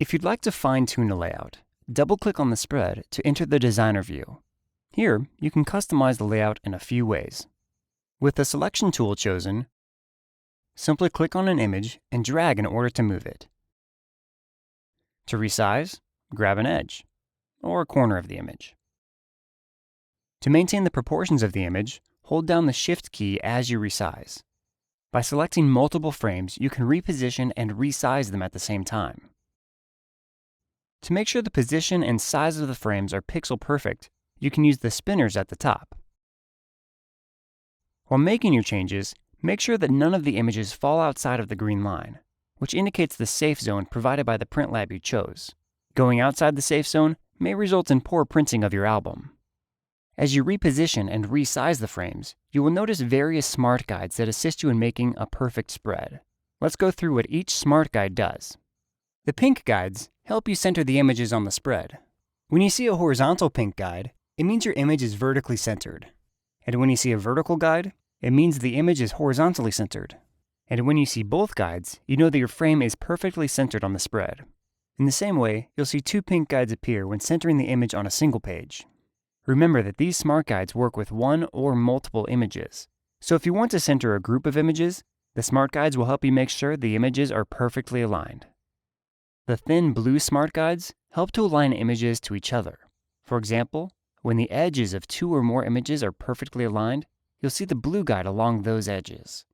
If you'd like to fine-tune a layout, double-click on the spread to enter the designer view. Here, you can customize the layout in a few ways. With the selection tool chosen, simply click on an image and drag in order to move it. To resize, grab an edge, or a corner of the image. To maintain the proportions of the image, hold down the Shift key as you resize. By selecting multiple frames, you can reposition and resize them at the same time. To make sure the position and size of the frames are pixel perfect, you can use the spinners at the top. While making your changes, make sure that none of the images fall outside of the green line, which indicates the safe zone provided by the print lab you chose. Going outside the safe zone may result in poor printing of your album. As you reposition and resize the frames, you will notice various smart guides that assist you in making a perfect spread. Let's go through what each smart guide does. The pink guides help you center the images on the spread. When you see a horizontal pink guide, it means your image is vertically centered. And when you see a vertical guide, it means the image is horizontally centered. And when you see both guides, you know that your frame is perfectly centered on the spread. In the same way, you'll see two pink guides appear when centering the image on a single page. Remember that these smart guides work with one or multiple images. So if you want to center a group of images, the smart guides will help you make sure the images are perfectly aligned. The thin blue smart guides help to align images to each other. For example, when the edges of two or more images are perfectly aligned, you'll see the blue guide along those edges.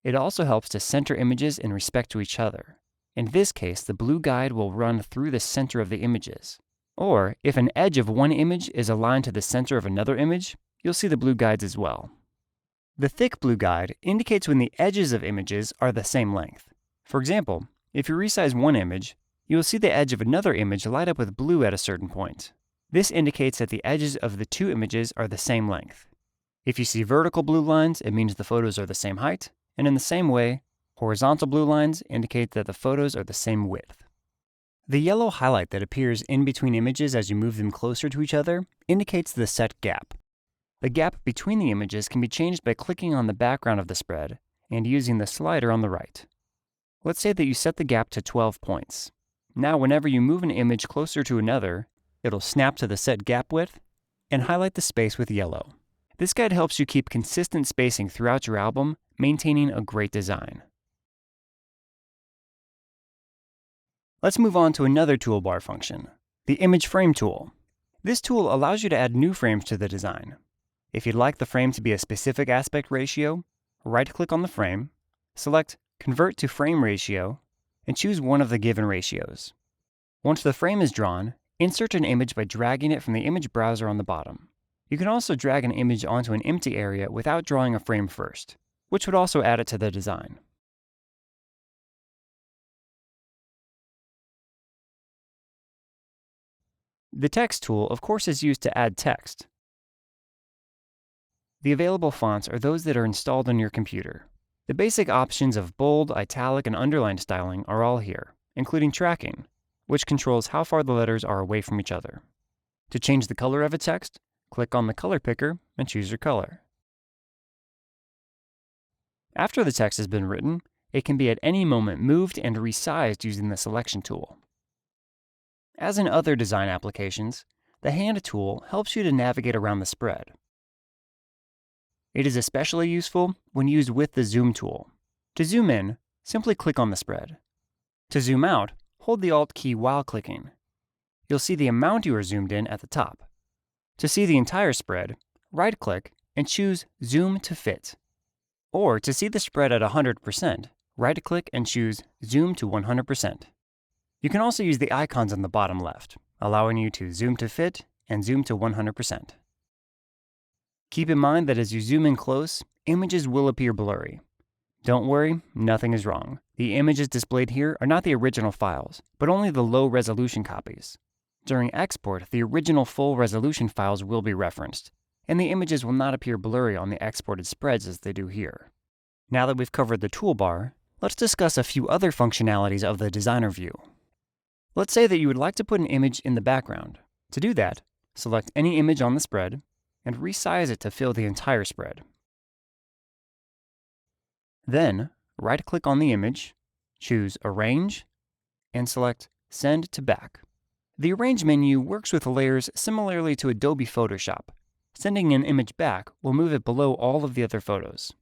It also helps to center images in respect to each other. In this case, the blue guide will run through the center of the images. Or, if an edge of one image is aligned to the center of another image, you'll see the blue guides as well. The thick blue guide indicates when the edges of images are the same length. For example, if you resize one image, you will see the edge of another image light up with blue at a certain point. This indicates that the edges of the two images are the same length. If you see vertical blue lines, it means the photos are the same height, and in the same way, horizontal blue lines indicate that the photos are the same width. The yellow highlight that appears in between images as you move them closer to each other indicates the set gap. The gap between the images can be changed by clicking on the background of the spread and using the slider on the right. Let's say that you set the gap to 12 points. Now whenever you move an image closer to another, it'll snap to the set gap width and highlight the space with yellow. This guide helps you keep consistent spacing throughout your album, maintaining a great design. Let's move on to another toolbar function, the Image Frame tool. This tool allows you to add new frames to the design. If you'd like the frame to be a specific aspect ratio, right-click on the frame, select Convert to Frame Ratio, and choose one of the given ratios. Once the frame is drawn, insert an image by dragging it from the image browser on the bottom. You can also drag an image onto an empty area without drawing a frame first, which would also add it to the design. The Text tool, of course, is used to add text. The available fonts are those that are installed on your computer. The basic options of bold, italic, and underlined styling are all here, including tracking, which controls how far the letters are away from each other. To change the color of a text, click on the color picker and choose your color. After the text has been written, it can be at any moment moved and resized using the selection tool. As in other design applications, the hand tool helps you to navigate around the spread. It is especially useful when used with the zoom tool. To zoom in, simply click on the spread. To zoom out, hold the Alt key while clicking. You'll see the amount you are zoomed in at the top. To see the entire spread, right-click and choose Zoom to Fit. Or to see the spread at 100%, right-click and choose Zoom to 100%. You can also use the icons on the bottom left, allowing you to zoom to fit and zoom to 100%. Keep in mind that as you zoom in close, images will appear blurry. Don't worry, nothing is wrong. The images displayed here are not the original files, but only the low-resolution copies. During export, the original full-resolution files will be referenced, and the images will not appear blurry on the exported spreads as they do here. Now that we've covered the toolbar, let's discuss a few other functionalities of the designer view. Let's say that you would like to put an image in the background. To do that, select any image on the spread and resize it to fill the entire spread. Then, right-click on the image, choose Arrange, and select Send to Back. The Arrange menu works with layers similarly to Adobe Photoshop. Sending an image back will move it below all of the other photos.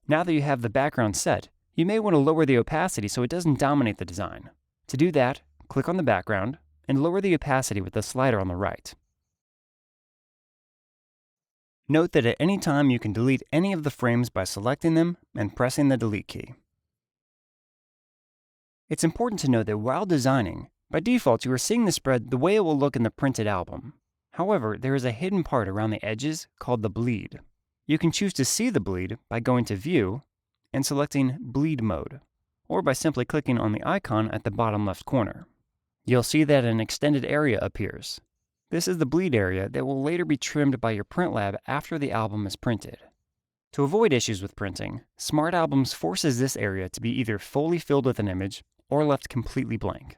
Now that you have the background set, you may want to lower the opacity so it doesn't dominate the design. To do that, click on the background and lower the opacity with the slider on the right. Note that at any time you can delete any of the frames by selecting them and pressing the Delete key. It's important to note that while designing, by default you are seeing the spread the way it will look in the printed album. However, there is a hidden part around the edges called the bleed. You can choose to see the bleed by going to View and selecting Bleed Mode, or by simply clicking on the icon at the bottom left corner. You'll see that an extended area appears. This is the bleed area that will later be trimmed by your print lab after the album is printed. To avoid issues with printing, SmartAlbums forces this area to be either fully filled with an image or left completely blank.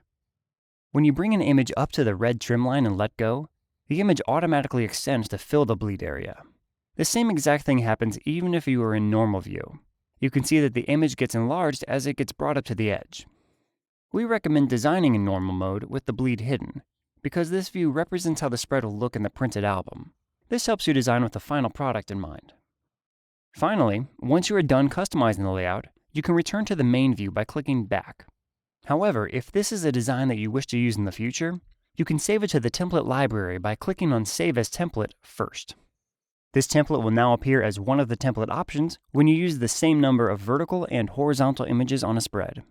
When you bring an image up to the red trim line and let go, the image automatically extends to fill the bleed area. The same exact thing happens even if you are in normal view. You can see that the image gets enlarged as it gets brought up to the edge. We recommend designing in normal mode with the bleed hidden, because this view represents how the spread will look in the printed album. This helps you design with the final product in mind. Finally, once you are done customizing the layout, you can return to the main view by clicking Back. However, if this is a design that you wish to use in the future, you can save it to the template library by clicking on Save as Template first. This template will now appear as one of the template options when you use the same number of vertical and horizontal images on a spread.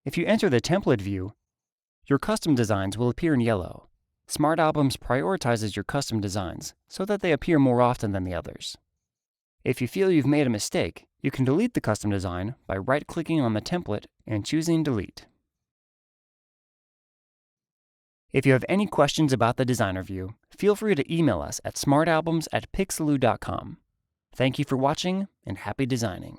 If you enter the template view, your custom designs will appear in yellow. SmartAlbums prioritizes your custom designs so that they appear more often than the others. If you feel you've made a mistake, you can delete the custom design by right-clicking on the template and choosing Delete. If you have any questions about the designer view, feel free to email us at smartalbums@pixeloo.com. Thank you for watching and happy designing.